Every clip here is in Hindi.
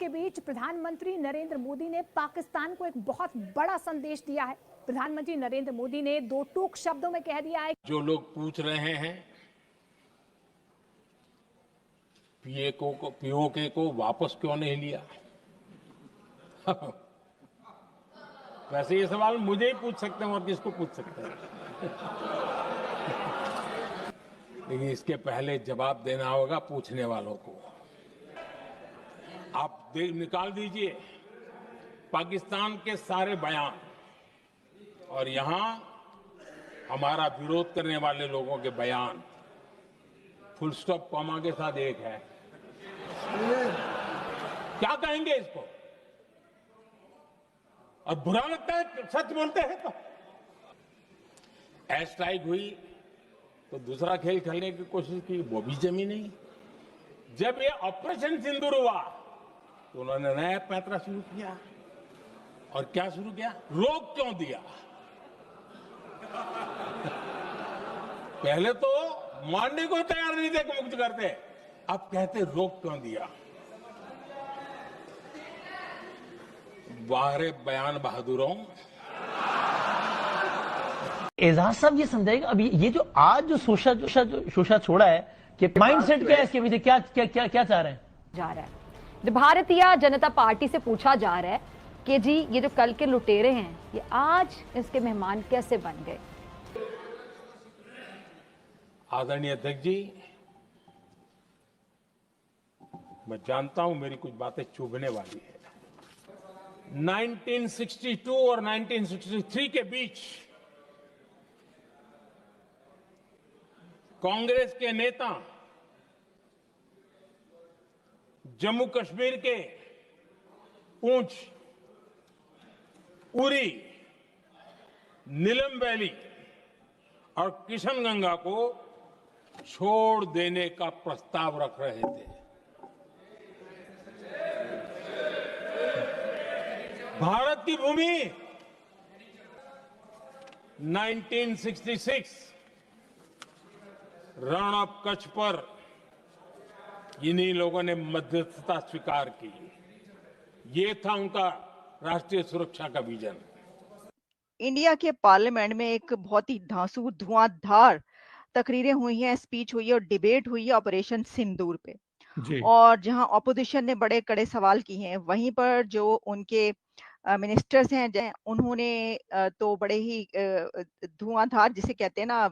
इसके बीच प्रधानमंत्री नरेंद्र मोदी ने पाकिस्तान को एक बहुत बड़ा संदेश दिया है। प्रधानमंत्री नरेंद्र मोदी ने दो टूक शब्दों में कह दिया है, जो लोग पूछ रहे हैं पीओके को वापस क्यों नहीं लिया, वैसे ये सवाल मुझे ही पूछ सकते हैं और किसको पूछ सकते हैं। लेकिन इसके पहले जवाब देना होगा पूछने वालों को। आप निकाल दीजिए पाकिस्तान के सारे बयान और यहां हमारा विरोध करने वाले लोगों के बयान फुल स्टॉप कॉमा के साथ एक है। क्या कहेंगे इसको? और बुरा लगता है सच बोलते हैं तो। एयर स्ट्राइक हुई तो दूसरा खेल खेलने की कोशिश की, वो भी जमी नहीं। जब ये ऑपरेशन सिंदूर हुआ तो उन्होंने नया पैंतरा शुरू किया। और क्या शुरू किया? रोक क्यों दिया? पहले तो मानने को तैयार नहीं थे कि मुक्त करते, अब कहते रोक क्यों दिया। बाहर बयान बहादुरों। एजाज साहब ये समझाएगा अभी ये जो आज जो शोषा छोड़ा है कि माइंडसेट क्या है इसके पीछे, क्या चाह रहे हैं? जा रहा है भारतीय जनता पार्टी से पूछा जा रहा है कि जी ये जो कल के लुटेरे हैं ये आज इसके मेहमान कैसे बन गए। आदरणीय अध्यक्ष जी, मैं जानता हूं मेरी कुछ बातें चुभने वाली है। 1962 और 1963 के बीच कांग्रेस के नेता जम्मू कश्मीर के पूंछ, उरी, नीलम वैली और किशनगंगा को छोड़ देने का प्रस्ताव रख रहे थे। भारत की भूमि 1966 रण ऑफ कच्छ पर इन्हीं लोगों ने मध्यस्थता स्वीकार की। ये था उनका राष्ट्रीय सुरक्षा का विजन। इंडिया के पार्लियामेंट में एक बहुत ही धांसू धुआंधार तकरीरें हुई हैं, स्पीच हुई है और डिबेट हुई है ऑपरेशन सिंदूर पे जी। और जहां ऑपोजिशन ने बड़े कड़े सवाल किए हैं, वहीं पर जो उनके मिनिस्टर्स हैं उन्होंने तो बड़े ही धुआंधार जिसे कहते हैं ना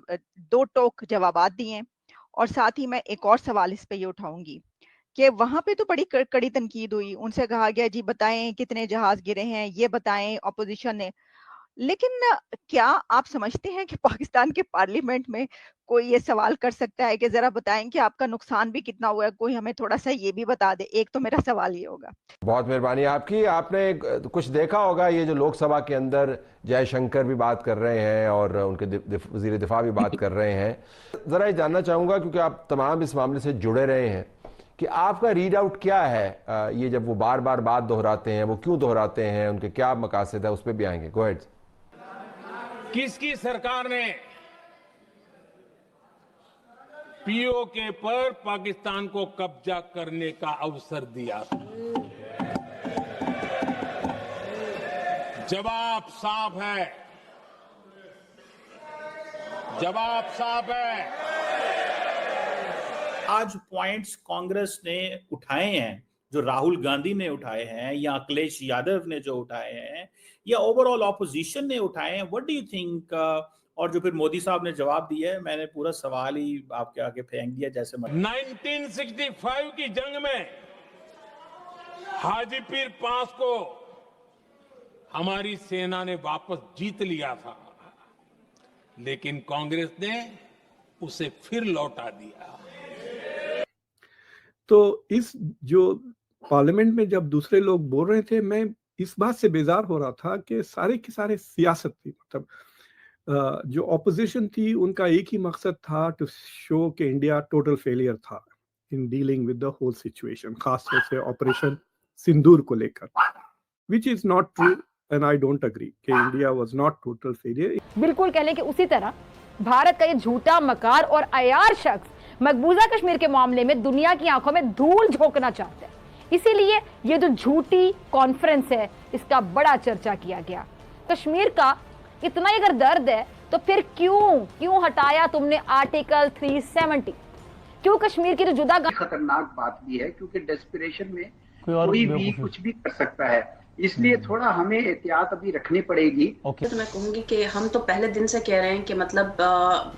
दो टोक जवाबात दिए हैं। और साथ ही मैं एक और सवाल इस पे ये उठाऊंगी कि वहां पे तो बड़ी कड़ी तनकीद हुई, उनसे कहा गया जी बताएं कितने जहाज गिरे हैं, ये बताएं ऑपोजिशन ने। लेकिन क्या आप समझते हैं कि पाकिस्तान के पार्लियामेंट में कोई ये सवाल कर सकता है कि जरा बताएं कि आपका नुकसान भी कितना हुआ है, कोई हमें थोड़ा सा ये भी बता दे? एक तो मेरा सवाल ये होगा। बहुत मेहरबानी आपकी। आपने कुछ देखा होगा ये जो लोकसभा के अंदर जयशंकर भी बात कर रहे हैं और उनके वजीर दिफा भी बात कर रहे हैं। जरा ये जानना चाहूंगा क्योंकि आप तमाम इस मामले से जुड़े रहे हैं कि आपका रीड आउट क्या है। ये जब वो बार बार बात दोहराते हैं वो क्यों दोहराते हैं, उनके क्या मकासद है, उस पर भी आएंगे। Go ahead. किसकी सरकार ने पीओके पर पाकिस्तान को कब्जा करने का अवसर दिया था? जवाब साफ है, जवाब साफ है। आज पॉइंट्स कांग्रेस ने उठाए हैं, जो राहुल गांधी ने उठाए हैं या अखिलेश यादव ने जो उठाए हैं या ओवरऑल ऑपोजिशन ने उठाए हैं, व्हाट डू यू थिंक? और जो फिर मोदी साहब ने जवाब दिया है, मैंने पूरा सवाल ही आपके आगे फेंक दिया जैसे 1965 की जंग में हाजी पीर पास को हमारी सेना ने वापस जीत लिया था, लेकिन कांग्रेस ने उसे फिर लौटा दिया। तो इस जो पार्लियामेंट में जब दूसरे लोग बोल रहे थे, मैं इस बात से बेजार हो रहा था कि सारे के सारे सियासत थी। मतलब जो ऑपोजिशन थी उनका एक ही मकसद था टू शो कि इंडिया टोटल फेलियर था in dealing with the whole situation, खासतौर से ऑपरेशन सिंदूर को लेकर, which is not true and I don't agree कि India was not total failure. बिल्कुल कह लें कि उसी तरह भारत का ये झूठा, मकार और अयार शख्स मकबूजा कश्मीर के मामले में दुनिया की आंखों में धूल झोंकना चाहता है। इसीलिए ये जो झूठी कॉन्फ्रेंस है इसका बड़ा चर्चा किया गया। कश्मीर का इतना ही अगर दर्द है तो फिर क्यों हटाया तुमने आर्टिकल 370? क्यों कश्मीर की जो जुदा खतरनाक बात भी है, क्योंकि डेस्परेशन में कोई भी कुछ भी कर सकता है, इसलिए थोड़ा हमें एहतियात अभी रखनी पड़ेगी। तो मैं कहूंगी कि हम तो पहले दिन से कह रहे हैं कि मतलब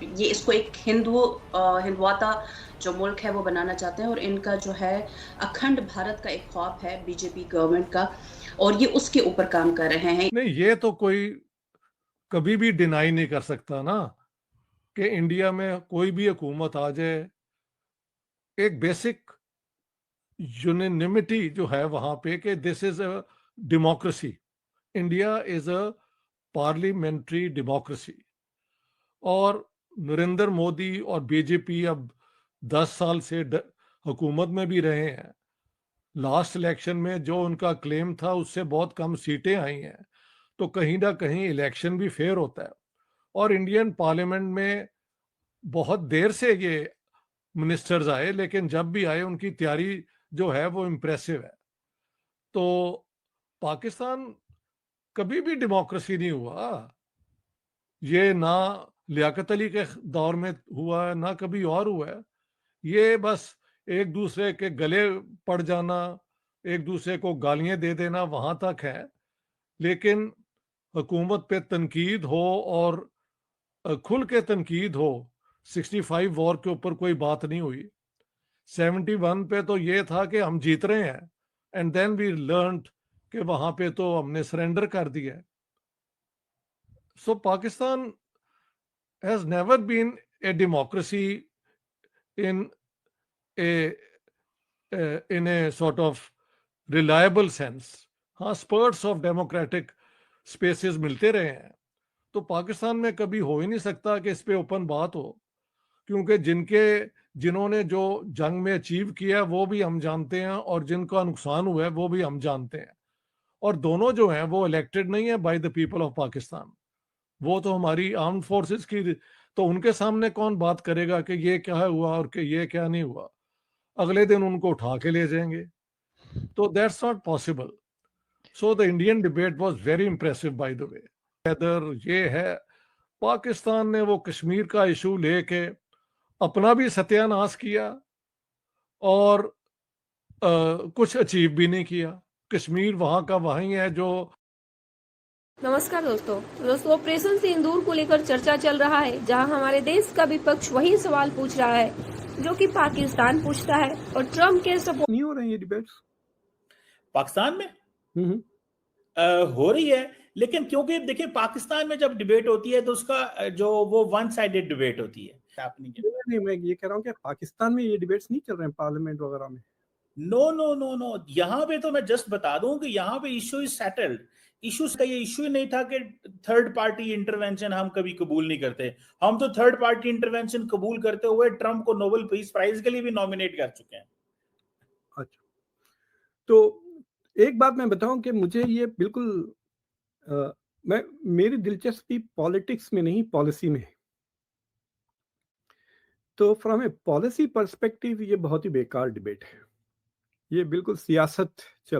ये इसको एक हिंदुआता जो मुल्क है वो बनाना चाहते हैं, और इनका जो है अखंड भारत का एक ख्वाब है बीजेपी गवर्नमेंट का, और ये उसके ऊपर काम कर रहे हैं। नहीं, ये तो कोई कभी भी डिनाई नहीं कर सकता ना कि इंडिया में कोई भी हुकूमत आ जाए, एक बेसिक यूनिनिमिटी जो है वहां पे कि this is a democracy, India is a parliamentary democracy. और नरेंद्र मोदी और बीजेपी अब 10 साल से हुकूमत में भी रहे हैं। लास्ट इलेक्शन में जो उनका क्लेम था उससे बहुत कम सीटें आई हैं, तो कहीं ना कहीं इलेक्शन भी फेयर होता है। और इंडियन पार्लियामेंट में बहुत देर से ये मिनिस्टर्स आए, लेकिन जब भी आए उनकी तैयारी जो है वो इम्प्रेसिव है। तो पाकिस्तान कभी भी डेमोक्रेसी नहीं हुआ, ये ना लियाकत अली के दौर में हुआ है ना कभी और हुआ है। ये बस एक दूसरे के गले पड़ जाना, एक दूसरे को गालियां दे देना वहां तक है, लेकिन हुकूमत पे तनकीद हो और खुल के तनकीद हो। 65 वॉर के ऊपर कोई बात नहीं हुई, 71 पे तो ये था कि हम जीत रहे हैं, एंड देन वी लर्नड कि वहां पे तो हमने सरेंडर कर दिया। So Pakistan has never been a democracy in a sort of reliable sense। हाँ, स्पर्ट्स ऑफ डेमोक्रेटिक स्पेसेस मिलते रहे हैं, तो पाकिस्तान में कभी हो ही नहीं सकता कि इस पे ओपन बात हो, क्योंकि जिन्होंने जो जंग में अचीव किया वो भी हम जानते हैं, और जिनका नुकसान हुआ है वो भी हम जानते हैं। और दोनों जो हैं वो इलेक्टेड नहीं है by the people of Pakistan, वो तो हमारी आर्म फोर्सेस की, तो उनके सामने कौन बात करेगा कि ये क्या हुआ और कि ये क्या नहीं हुआ? अगले दिन उनको उठा के ले जाएंगे, तो that's not possible. So the Indian debate was very impressive by the way. Whether ये है, पाकिस्तान ने वो कश्मीर का इशू लेके अपना भी सत्यानाश किया और कुछ अचीव भी नहीं किया। कश्मीर वहां का वहीं है जो। नमस्कार दोस्तों, ऑपरेशन सिंदूर को लेकर चर्चा चल रहा है, जहां हमारे देश का विपक्ष वही सवाल पूछ रहा है जो कि पाकिस्तान पूछता है, और ट्रम्प के सपोर्ट नहीं हो रही है डिबेट्स पाकिस्तान में। हो रही है, लेकिन क्योंकि देखिए पाकिस्तान में जब डिबेट होती है तो उसका जो वो वन साइडेड डिबेट होती है। नहीं, मैं ये कह रहा हूँ कि पाकिस्तान में ये डिबेट्स नहीं चल रहे हैं पार्लियामेंट वगैरह में। नो, यहाँ पे तो मैं जस्ट बता दूं कि यहाँ पे इश्यू इज सेटल्ड। इश्यूज का ये इश्यू नहीं था कि थर्ड पार्टी इंटरवेंशन हम कभी कबूल नहीं करते। हम तो थर्ड पार्टी इंटरवेंशन कबूल करते हुए ट्रम्प को नोबेल पीस प्राइज के लिए भी नॉमिनेट कर चुके हैं। अच्छा, तो एक बात मैं बताऊं कि मुझे ये बिल्कुल मेरी दिलचस्पी पॉलिटिक्स में नहीं, पॉलिसी में है। तो फ्रॉम ए पॉलिसी पर्सपेक्टिव ये बहुत ही बेकार डिबेट है, ये बिल्कुल सियासत चल रही है।